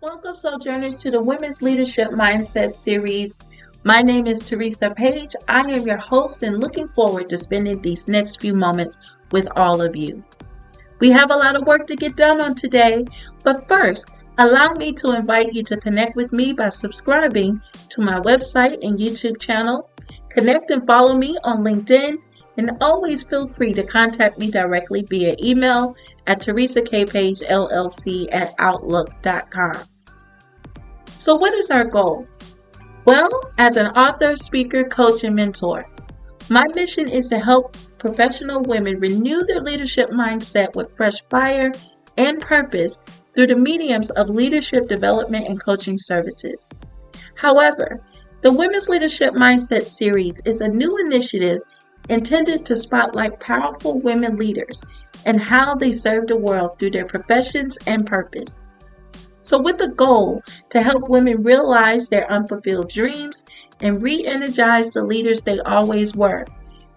Welcome, Sojourners, to the Women's Leadership Mindset series. My name is Teresa Page. I am your host and looking forward to spending these next few moments with all of you. We have a lot of work to get done on today, but first, allow me to invite you to connect with me by subscribing to my website and YouTube channel. Connect and follow me on LinkedIn, and always feel free to contact me directly via email at teresakpagellc@outlook.com. So what is our goal? Well, as an author, speaker, coach, and mentor, my mission is to help professional women renew their leadership mindset with fresh fire and purpose through the mediums of leadership development and coaching services. However, the Women's Leadership Mindset series is a new initiative intended to spotlight powerful women leaders and how they serve the world through their professions and purpose. So with the goal to help women realize their unfulfilled dreams and re-energize the leaders they always were,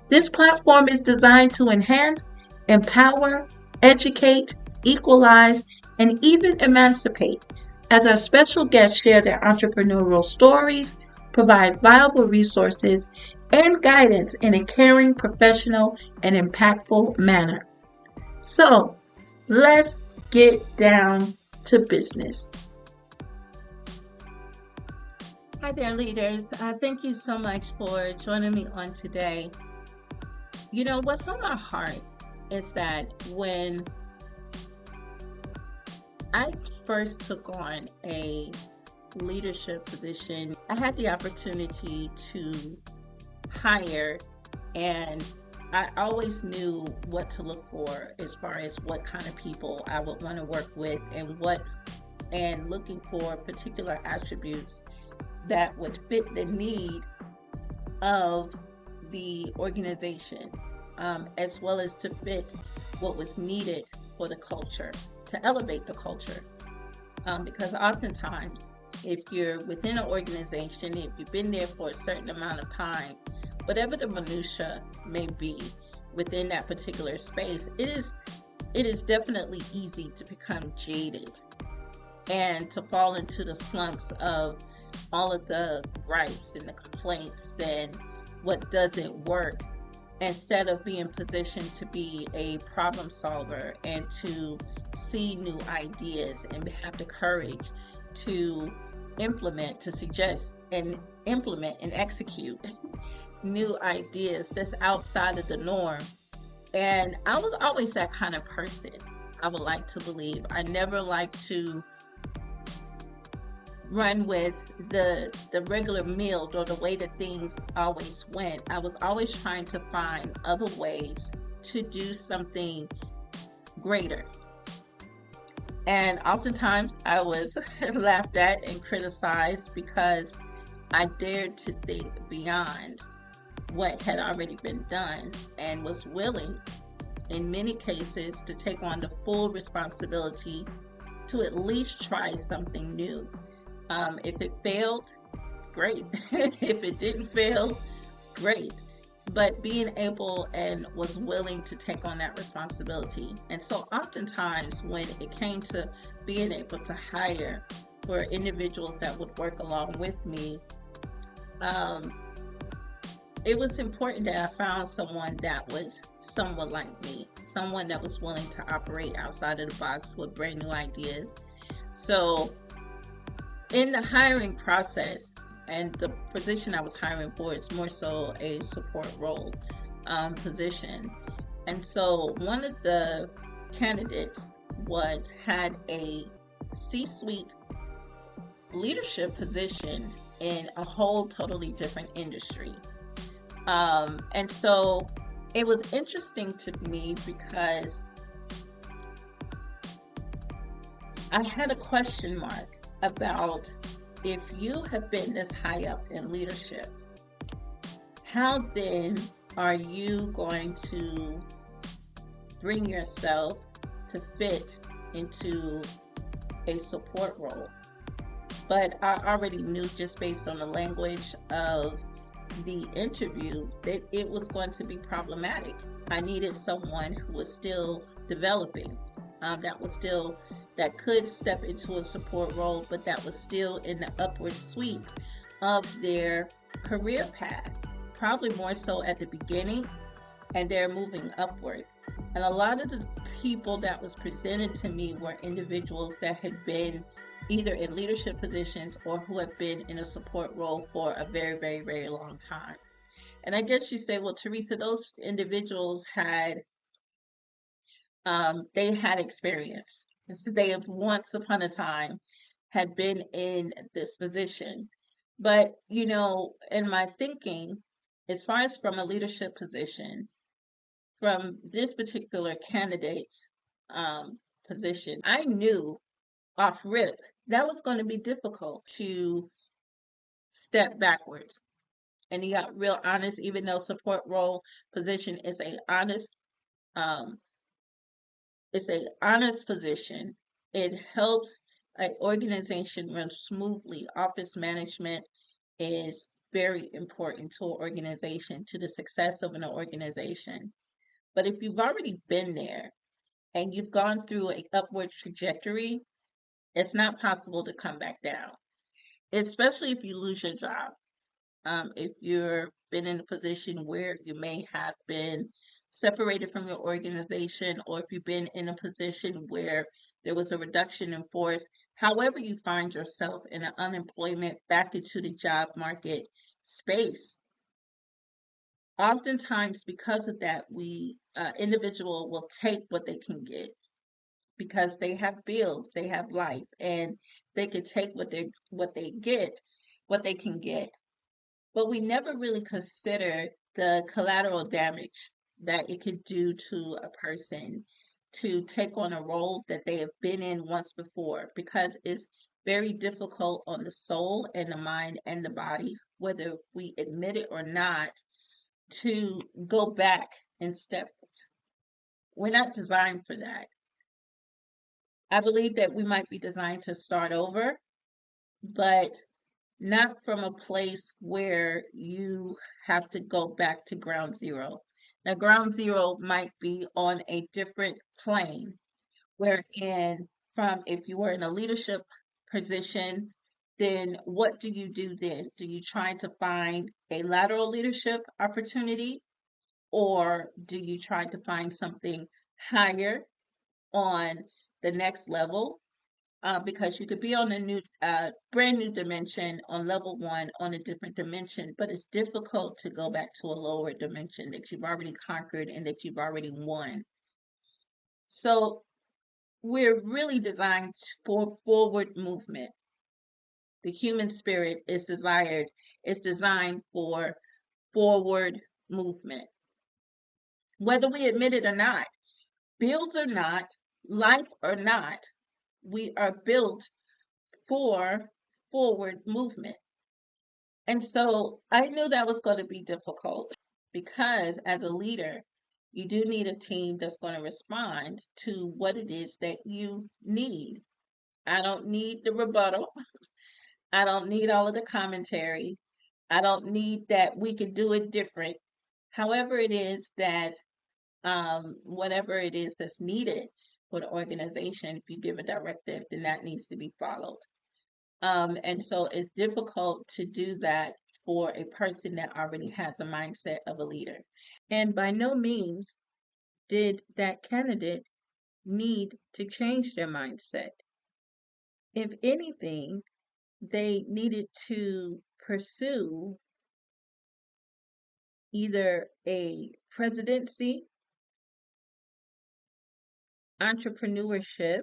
this platform is designed to enhance, empower, educate, equalize, and even emancipate as our special guests share their entrepreneurial stories, provide valuable resources, and guidance in a caring, professional, and impactful manner. So, let's get down to business. Hi there, leaders. Thank you so much for joining me on today. You know, what's on my heart is that when I first took on a leadership position, I had the opportunity to hire, and I always knew what to look for as far as what kind of people I would want to work with and looking for particular attributes that would fit the need of the organization, as well as to fit what was needed for the culture, to elevate the culture. Because oftentimes, if you're within an organization, if you've been there for a certain amount of time, whatever the minutia may be within that particular space, it is definitely easy to become jaded and to fall into the slumps of all of the gripes and the complaints and what doesn't work, instead of being positioned to be a problem solver and to see new ideas and have the courage to suggest and implement and execute new ideas that's outside of the norm. And I was always that kind of person. I would like to believe I never liked to run with the regular meal or the way that things always went. I was always trying to find other ways to do something greater. And oftentimes I was laughed at and criticized because I dared to think beyond what had already been done and was willing, in many cases, to take on the full responsibility to at least try something new. If it failed, great. If it didn't fail, great. But being able and was willing to take on that responsibility. And so oftentimes when it came to being able to hire for individuals that would work along with me, it was important that I found someone that was somewhat like me, someone that was willing to operate outside of the box with brand new ideas. So in the hiring process, and the position I was hiring for is more so a support role position. And so one of the candidates had a C-suite leadership position in a whole totally different industry. And so it was interesting to me because I had a question mark about, if you have been this high up in leadership, how then are you going to bring yourself to fit into a support role? But I already knew, just based on the language of the interview, that it was going to be problematic. I needed someone who was still developing, that was still that could step into a support role, but that was still in the upward sweep of their career path, probably more so at the beginning, and they're moving upward. And a lot of the people that was presented to me were individuals that had been either in leadership positions or who have been in a support role for a very, very, very long time. And I guess you say, well, Teresa, those individuals they had experience. They have once upon a time had been in this position. But, in my thinking, as far as from a leadership position, from this particular candidate's position, I knew off rip that was going to be difficult to step backwards. And he got real honest, even though support role position is um, a honest position. It helps an organization run smoothly. Office management is very important to an organization, to the success of an organization. But if you've already been there and you've gone through an upward trajectory, it's not possible to come back down, especially if you lose your job. If you've been in a position where you may have been separated from your organization, or if you've been in a position where there was a reduction in force, however you find yourself in an unemployment back into the job market space, oftentimes because of that, we individual will take what they can get because they have bills, they have life, and they can take what they can get. But we never really consider the collateral damage that it could do to a person to take on a role that they have been in once before, because it's very difficult on the soul and the mind and the body, whether we admit it or not, to go back and step. We're not designed for that. I believe that we might be designed to start over, but not from a place where you have to go back to ground zero. Now, ground zero might be on a different plane, wherein from if you were in a leadership position, then what do you do then? Do you try to find a lateral leadership opportunity, or do you try to find something higher on the next level? Because you could be on a brand new dimension on level one on a different dimension, but it's difficult to go back to a lower dimension that you've already conquered and that you've already won. So we're really designed for forward movement. The human spirit is designed for forward movement. Whether we admit it or not, bills or not, life or not, we are built for forward movement. And so I knew that was going to be difficult because as a leader, you do need a team that's going to respond to what it is that you need. I don't need the rebuttal. I don't need all of the commentary. I don't need that we could do it different. However, it is that whatever it is that's needed for the organization, if you give a directive, then that needs to be followed. And so it's difficult to do that for a person that already has a mindset of a leader. And by no means did that candidate need to change their mindset. If anything, they needed to pursue either a presidency, entrepreneurship,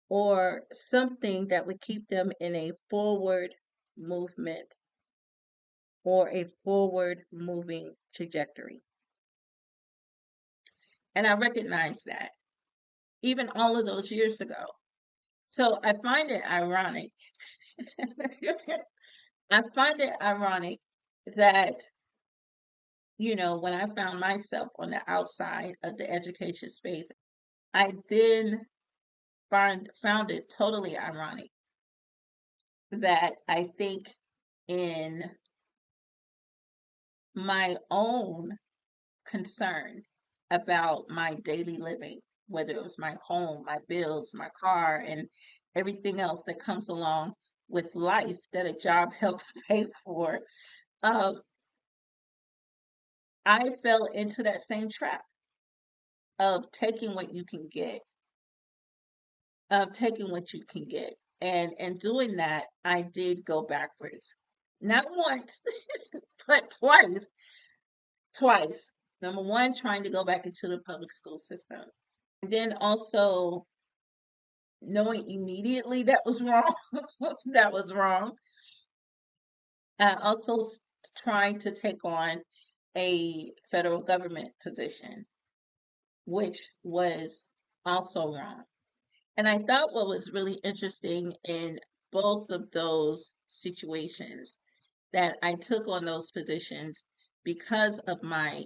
or something that would keep them in a forward movement or a forward moving trajectory. And I recognize that even all of those years ago. So I find it ironic. I find it ironic that, when I found myself on the outside of the education space, I then found it totally ironic that I think in my own concern about my daily living, whether it was my home, my bills, my car, and everything else that comes along with life that a job helps pay for. Uh, I fell into that same trap of taking what you can get, of taking what you can get. And in doing that, I did go backwards. Not once, but twice. Twice. Number one, trying to go back into the public school system. And then also knowing immediately that was wrong. That was wrong. Also trying to take on a federal government position, which was also wrong. And I thought what was really interesting in both of those situations that I took on those positions because of my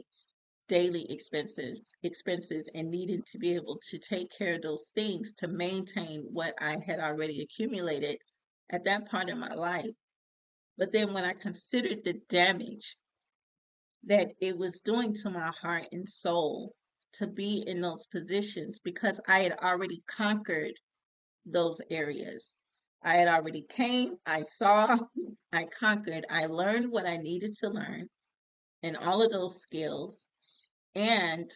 daily expenses and needing to be able to take care of those things to maintain what I had already accumulated at that part of my life. But then when I considered the damage that it was doing to my heart and soul to be in those positions because I had already conquered those areas. I had already came, I saw, I conquered, I learned what I needed to learn and all of those skills. And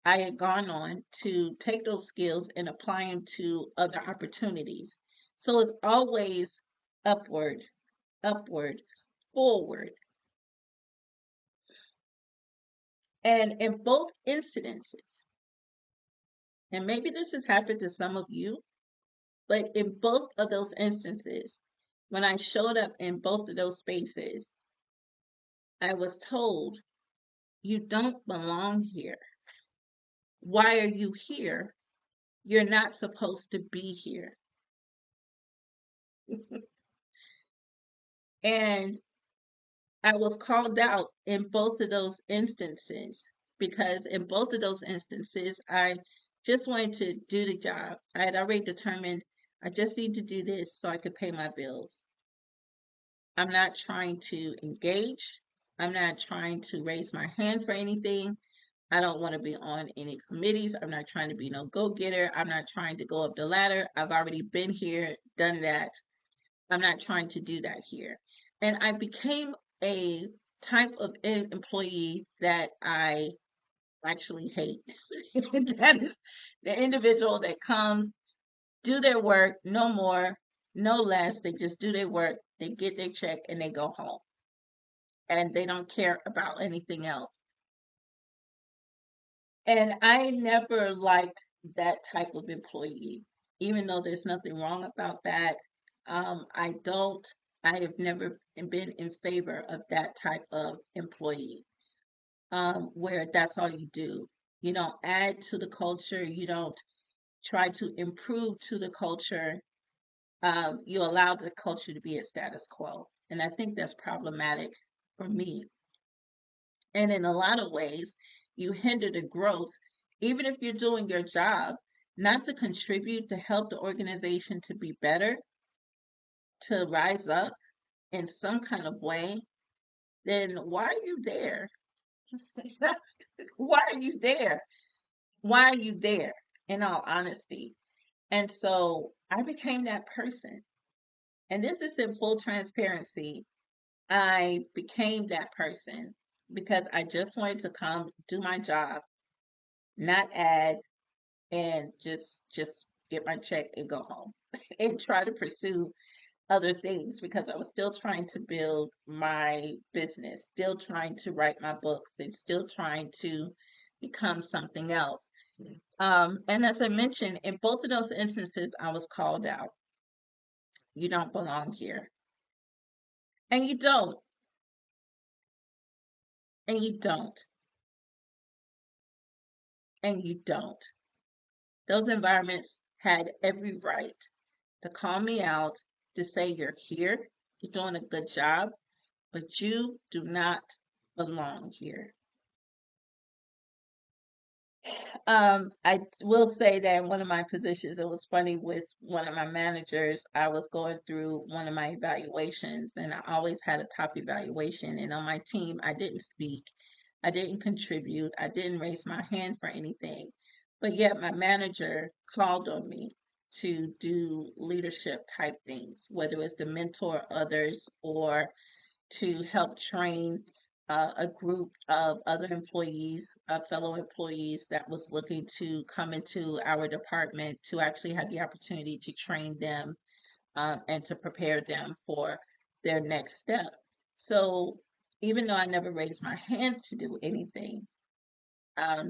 I had gone on to take those skills and apply them to other opportunities. So it's always upward, upward, forward. And in both incidences, and maybe this has happened to some of you, but in both of those instances, when I showed up in both of those spaces, I was told, you don't belong here. Why are you here? You're not supposed to be here. And I was called out in both of those instances because in both of those instances, I just wanted to do the job. I had already determined I just need to do this so I could pay my bills. I'm not trying to engage. I'm not trying to raise my hand for anything. I don't want to be on any committees. I'm not trying to be no go-getter. I'm not trying to go up the ladder. I've already been here, done that. I'm not trying to do that here. And I became a type of employee that I actually hate. That is the individual that comes, do their work, no more, no less. They just do their work, they get their check, and they go home. And they don't care about anything else. And I never liked that type of employee, even though there's nothing wrong about that. I don't, I have never been in favor of that type of employee, where that's all you do. You don't add to the culture, you don't try to improve to the culture, you allow the culture to be a status quo. And I think that's problematic for me. And in a lot of ways, you hinder the growth, even if you're doing your job, not to contribute to help the organization to be better, to rise up in some kind of way, then why are you there? Why are you there? Why are you there, in all honesty? And so I became that person. And this is in full transparency. I became that person because I just wanted to come do my job, not add and just get my check and go home and try to pursue other things because I was still trying to build my business, still trying to write my books, and still trying to become something else. And as I mentioned, in both of those instances, I was called out. You don't belong here. And you don't. And you don't. And you don't. Those environments had every right to call me out, to say, you're here, you're doing a good job, but you do not belong here. I will say that in one of my positions, it was funny with one of my managers. I was going through one of my evaluations, and I always had a top evaluation. And on my team, I didn't speak, I didn't contribute, I didn't raise my hand for anything. But yet my manager called on me to do leadership type things, whether it's to mentor others or to help train a group of other employees, fellow employees that was looking to come into our department to actually have the opportunity to train them and to prepare them for their next step. So even though I never raised my hand to do anything,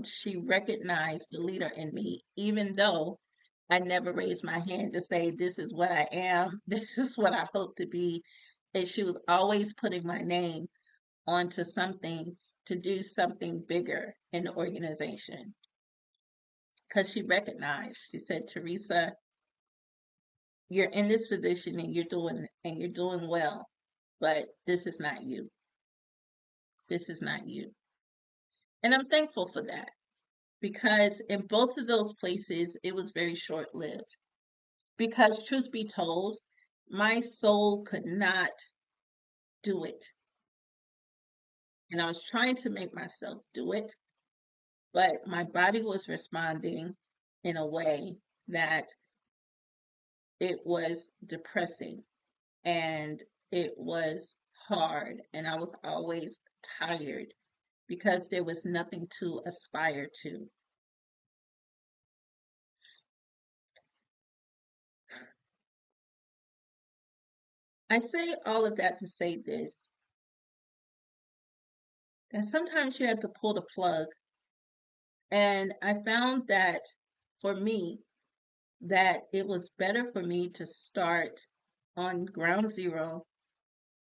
she recognized the leader in me, even though I never raised my hand to say, this is what I am, this is what I hope to be. And she was always putting my name onto something to do something bigger in the organization. Because she recognized, she said, Teresa, you're in this position and you're doing well, but this is not you. This is not you. And I'm thankful for that because in both of those places, it was very short lived. Because, truth be told, my soul could not do it. And I was trying to make myself do it, but my body was responding in a way that it was depressing and it was hard. And I was always tired because there was nothing to aspire to. I say all of that to say this, that sometimes you have to pull the plug. And I found that for me, that it was better for me to start on ground zero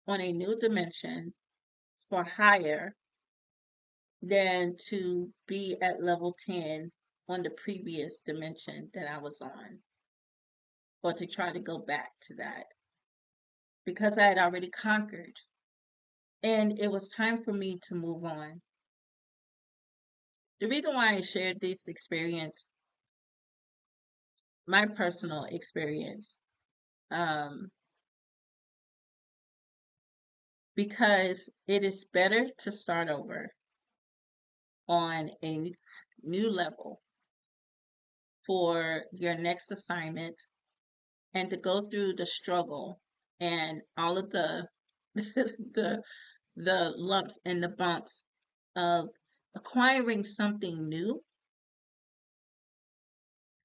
on a new dimension for higher than to be at level 10 on the previous dimension that I was on, or to try to go back to that because I had already conquered and it was time for me to move on. The reason why I shared this experience, my personal experience, um, because it is better to start over on a new level for your next assignment and to go through the struggle and all of the the the lumps and the bumps of acquiring something new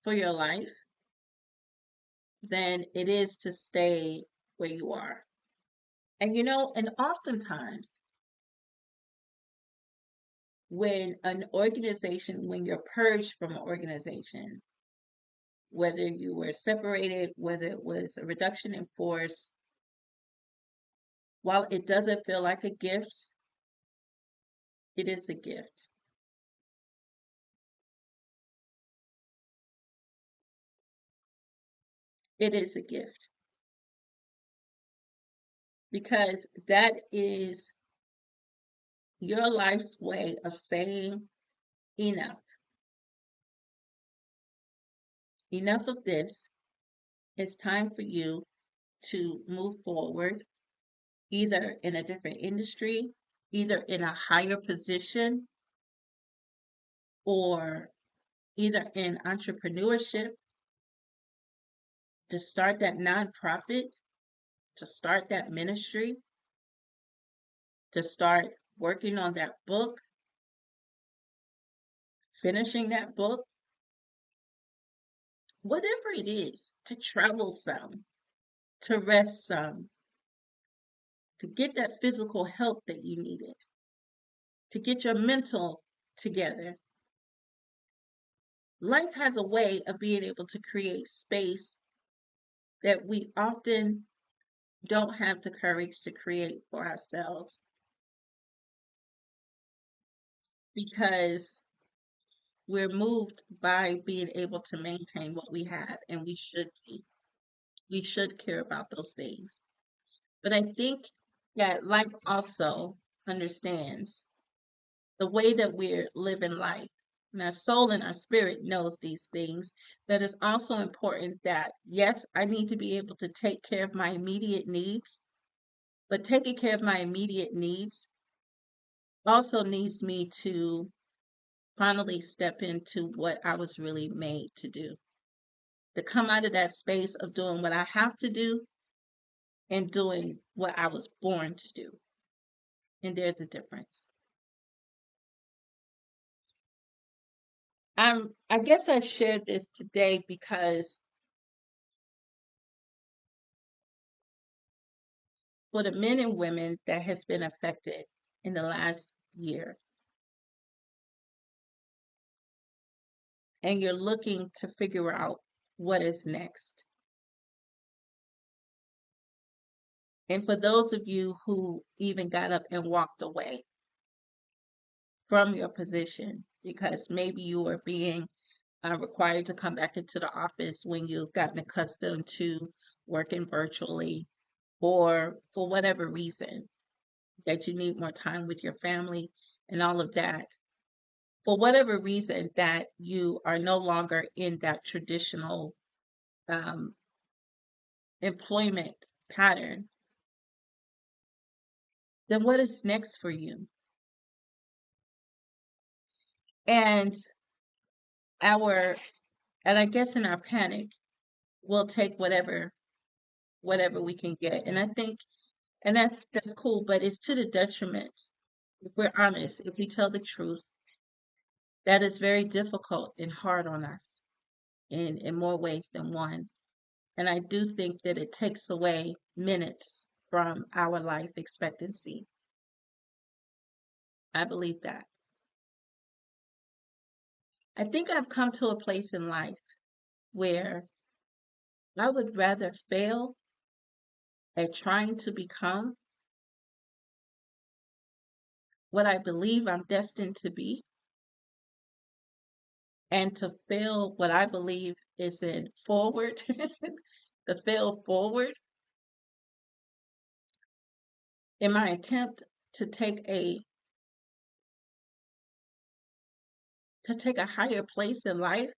for your life than it is to stay where you are. And and oftentimes when you're purged from an organization, whether you were separated, whether it was a reduction in force, while it doesn't feel like a gift, it is a gift. It is a gift because that is your life's way of saying enough. Enough of this. It's time for you to move forward, either in a different industry, either in a higher position, or either in entrepreneurship, to start that nonprofit, to start that ministry, to start working on that book, finishing that book, whatever it is, to travel some, to rest some, to get that physical health that you needed, to get your mental together. Life has a way of being able to create space that we often don't have the courage to create for ourselves because we're moved by being able to maintain what we have, and we should be. We should care about those things. But I think that life also understands the way that we're living life. And our soul and our spirit knows these things. That it's also important that, yes, I need to be able to take care of my immediate needs, but taking care of my immediate needs also needs me to finally step into what I was really made to do. To come out of that space of doing what I have to do and doing what I was born to do. And there's a difference. I guess I shared this today because for the men and women that has been affected in the last year, and you're looking to figure out what is next. And for those of you who even got up and walked away from your position because maybe you were being required to come back into the office when you've gotten accustomed to working virtually, or for whatever reason that you need more time with your family and all of that, for whatever reason that you are no longer in that traditional um, employment pattern, then what is next for you? And our, and I guess in our panic, we'll take whatever we can get. And I think, and that's cool, but it's to the detriment. If we're honest, if we tell the truth, that is very difficult and hard on us in more ways than one. And I do think that it takes away minutes from our life expectancy. I believe that. I think I've come to a place in life where I would rather fail at trying to become what I believe I'm destined to be, and to fail what I believe is in forward, to fail forward in my attempt to take a higher place in life,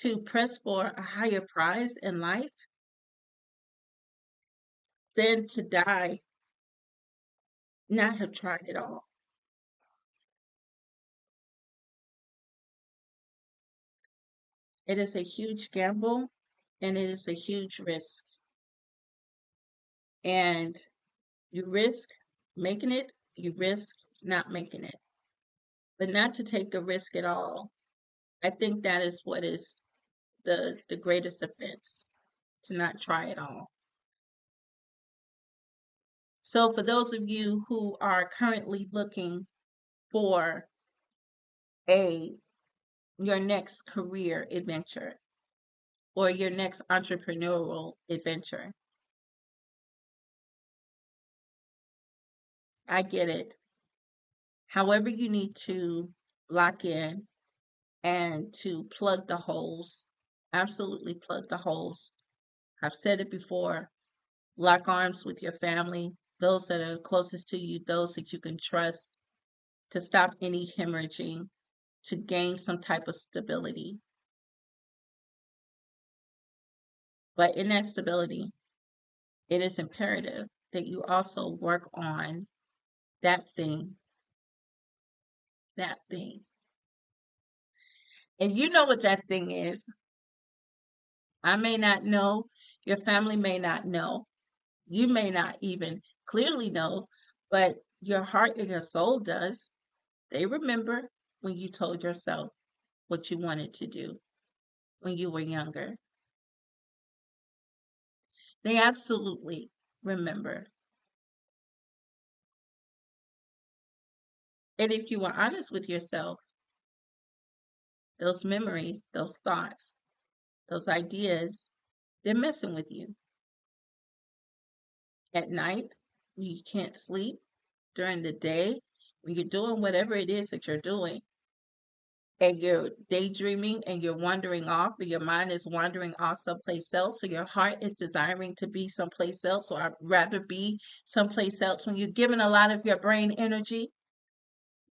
to press for a higher prize in life, than to die not have tried it all. It is a huge gamble and it is a huge risk. And you risk making it, you risk not making it. But not to take a risk at all, I think that is what is the greatest offense, to not try at all. So for those of you who are currently looking for a your next career adventure or your next entrepreneurial adventure, I get it. However, you need to lock in and to plug the holes. Absolutely plug the holes. I've said it before. Lock arms with your family, those that are closest to you, those that you can trust, to stop any hemorrhaging, to gain some type of stability. But in that stability, it is imperative that you also work on that thing, that thing. And you know what that thing is. I may not know, your family may not know, you may not even clearly know, but your heart and your soul does. They remember when you told yourself what you wanted to do when you were younger. They absolutely remember. And if you were honest with yourself, those memories, those thoughts, those ideas, they're messing with you. At night, when you can't sleep, during the day, when you're doing whatever it is that you're doing, and you're daydreaming and you're wandering off, or your mind is wandering off someplace else, or your heart is desiring to be someplace else, or I'd rather be someplace else, when you're giving a lot of your brain energy,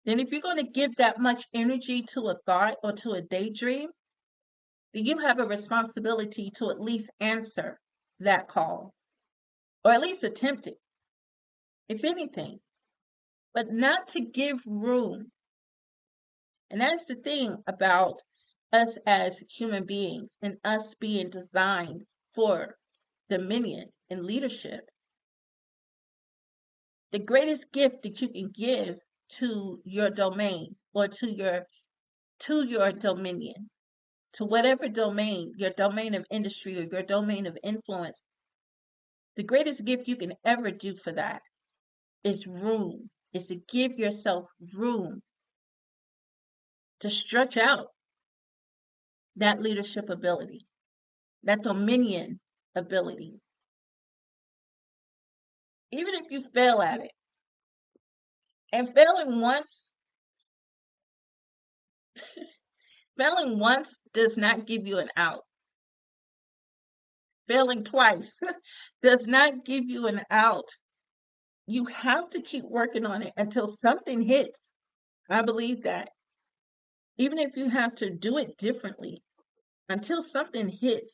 then if you're going to give that much energy to a thought or to a daydream, then you have a responsibility to at least answer that call, or at least attempt it, if anything, but not to give room And that's the thing about us as human beings and us being designed for dominion and leadership. The greatest gift that you can give to your domain or to your dominion, to whatever domain, your domain of industry or your domain of influence, the greatest gift you can ever do for that is room, is to give yourself room to stretch out that leadership ability, that dominion ability. Even if you fail at it, and failing once does not give you an out. Failing twice does not give you an out. You have to keep working on it until something hits. I believe that. Even if you have to do it differently, until something hits.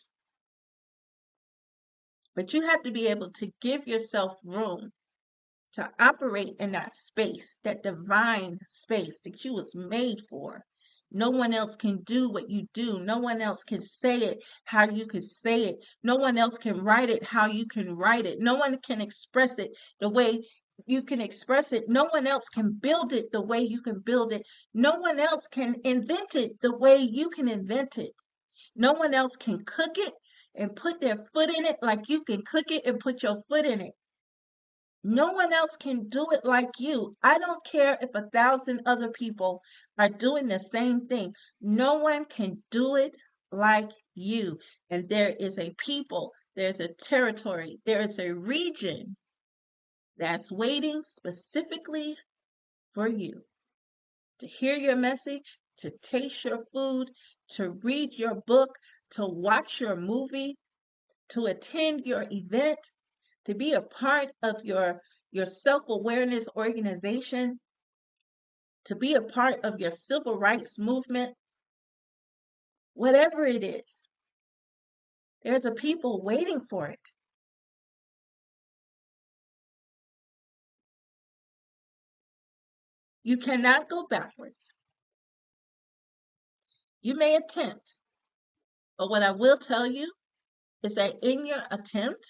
But you have to be able to give yourself room to operate in that space, that divine space that you was made for. No one else can do what you do. No one else can say it how you can say it. No one else can write it how you can write it. No one can express it the way you can express it. No one else can build it the way you can build it. No one else can invent it the way you can invent it. No one else can cook it and put their foot in it like you can cook it and put your foot in it. No one else can do it like you. I don't care if 1,000 other people are doing the same thing. No one can do it like you. And there is a people, there's a territory, there is a region that's waiting specifically for you to hear your message, to taste your food, to read your book, to watch your movie, to attend your event, to be a part of your self-awareness organization, to be a part of your civil rights movement, whatever it is, there's a people waiting for it. You cannot go backwards. You may attempt, but what I will tell you is that in your attempt,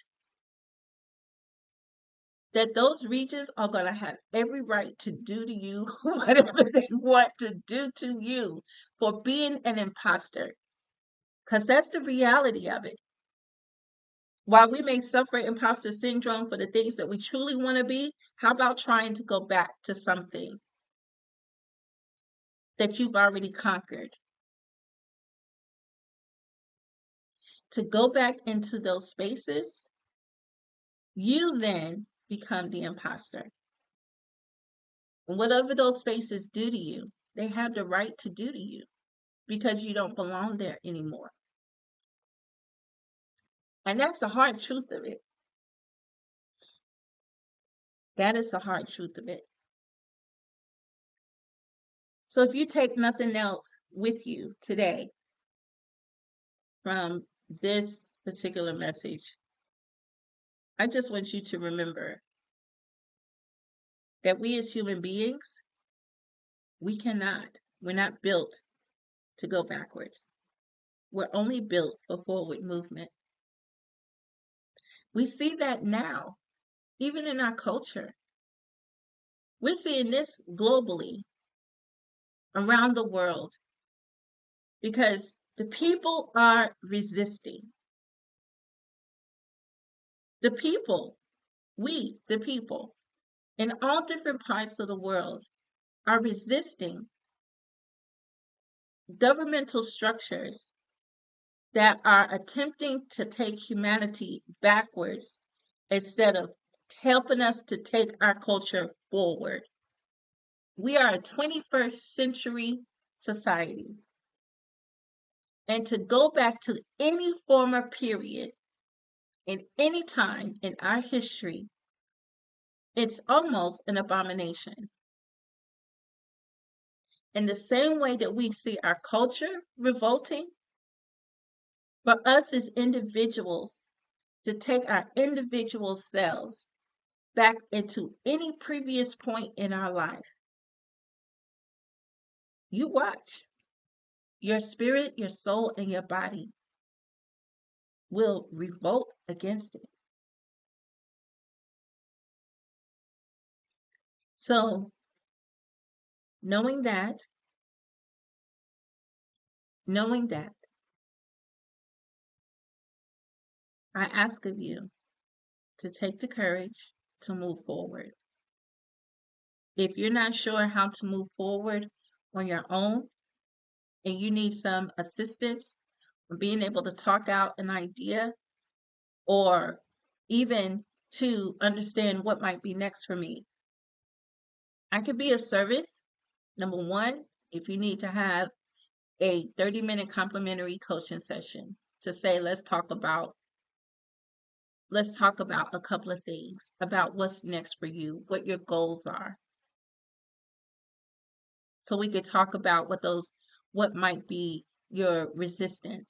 that those regions are going to have every right to do to you whatever they want to do to you for being an imposter. Because that's the reality of it. While we may suffer imposter syndrome for the things that we truly want to be, how about trying to go back to something that you've already conquered? To go back into those spaces, you then become the imposter. And whatever those spaces do to you, they have the right to do to you because you don't belong there anymore. And that's the hard truth of it. That is the hard truth of it. So if you take nothing else with you today from this particular message, I just want you to remember that we as human beings, we're not built to go backwards. We're only built for forward movement. We see that now, even in our culture. We're seeing this globally around the world because the people are resisting. The people, the people, in all different parts of the world are resisting governmental structures that are attempting to take humanity backwards instead of helping us to take our culture forward. We are a 21st century society. And to go back to any former period in any time in our history, it's almost an abomination. In the same way that we see our culture revolting, for us as individuals to take our individual selves back into any previous point in our life, You watch. Your spirit, your soul, and your body will revolt against it. So, knowing that, knowing that, I ask of you to take the courage to move forward. If you're not sure how to move forward on your own and you need some assistance in being able to talk out an idea or even to understand what might be next for me, I could be of service. Number one, if you need to have a 30-minute complimentary coaching session to say, let's talk about a couple of things about what's next for you, what your goals are. So we could talk about what might be your resistance.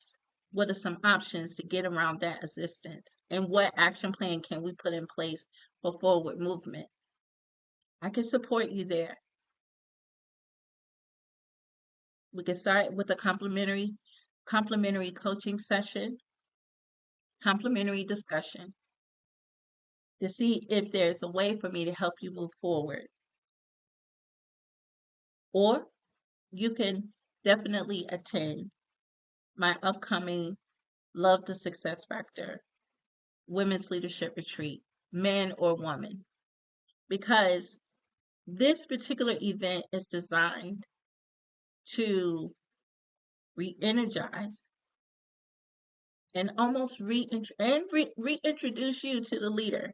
What are some options to get around that resistance? And what action plan can we put in place for forward movement? I can support you there. We can start with a complimentary coaching session, complimentary discussion to see if there's a way for me to help you move forward. Or you can definitely attend my upcoming Love the Success Factor Women's Leadership Retreat, man or woman, because this particular event is designed to re-energize and almost reintroduce you to the leader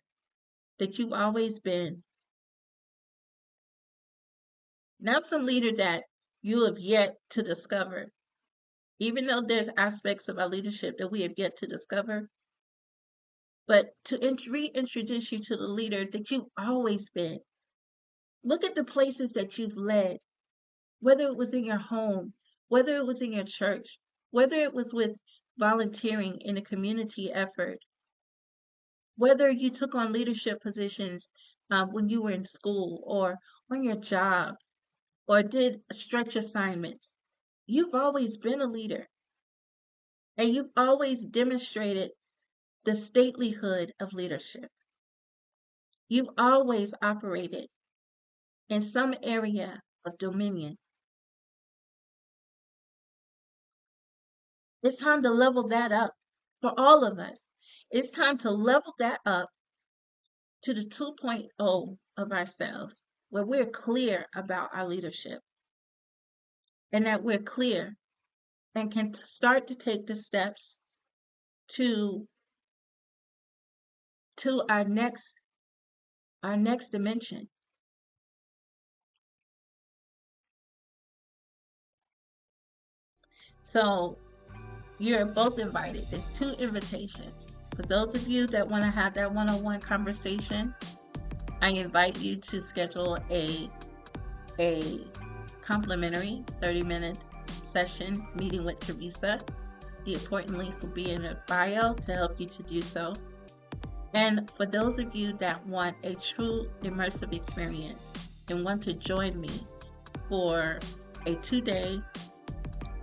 that you've always been. Not some leader that you have yet to discover. Even though there's aspects of our leadership that we have yet to discover, but to reintroduce you to the leader that you've always been. Look at the places that you've led, whether it was in your home, whether it was in your church, whether it was with volunteering in a community effort, whether you took on leadership positions when you were in school or on your job or did stretch assignments. You've always been a leader, and you've always demonstrated the statelyhood of leadership. You've always operated in some area of dominion. It's time to level that up for all of us. It's time to level that up to the 2.0 of ourselves, where we're clear about our leadership and that we're clear and can start to take the steps to our next dimension. So you're both invited. There's 2 invitations. For those of you that want to have that one-on-one conversation, I invite you to schedule a complimentary 30-minute session meeting with Teresa. The important links will be in the bio to help you to do so. And for those of you that want a true immersive experience and want to join me for a 2-day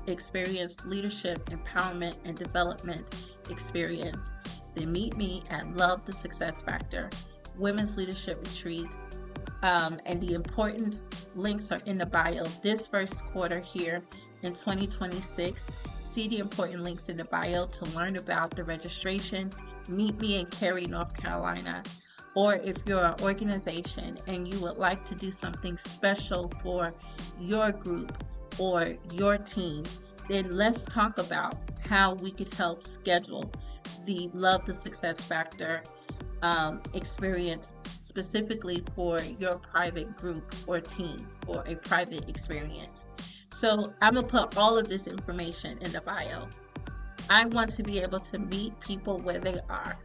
experience, leadership, empowerment, and development experience, then meet me at Love the Success Factor Women's Leadership Retreat. And the important links are in the bio. This first quarter here in 2026, see the important links in the bio to learn about the registration. Meet me in Cary, North Carolina. Or if you're an organization and you would like to do something special for your group or your team, then let's talk about how we could help schedule the Love the Success Factor experience specifically for your private group or team or a private experience. So I'm going to put all of this information in the bio. I want to be able to meet people where they are.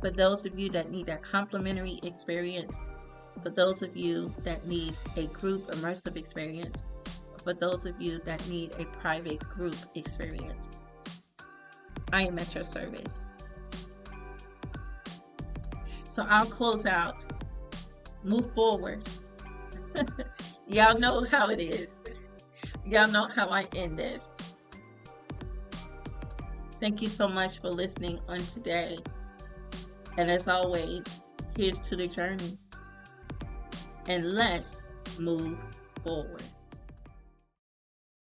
For those of you that need a complimentary experience, for those of you that need a group immersive experience, for those of you that need a private group experience, I am at your service. So I'll close out. Move forward. Y'all know how it is. Y'all know how I end this. Thank you so much for listening on today. And as always, here's to the journey. And let's move forward.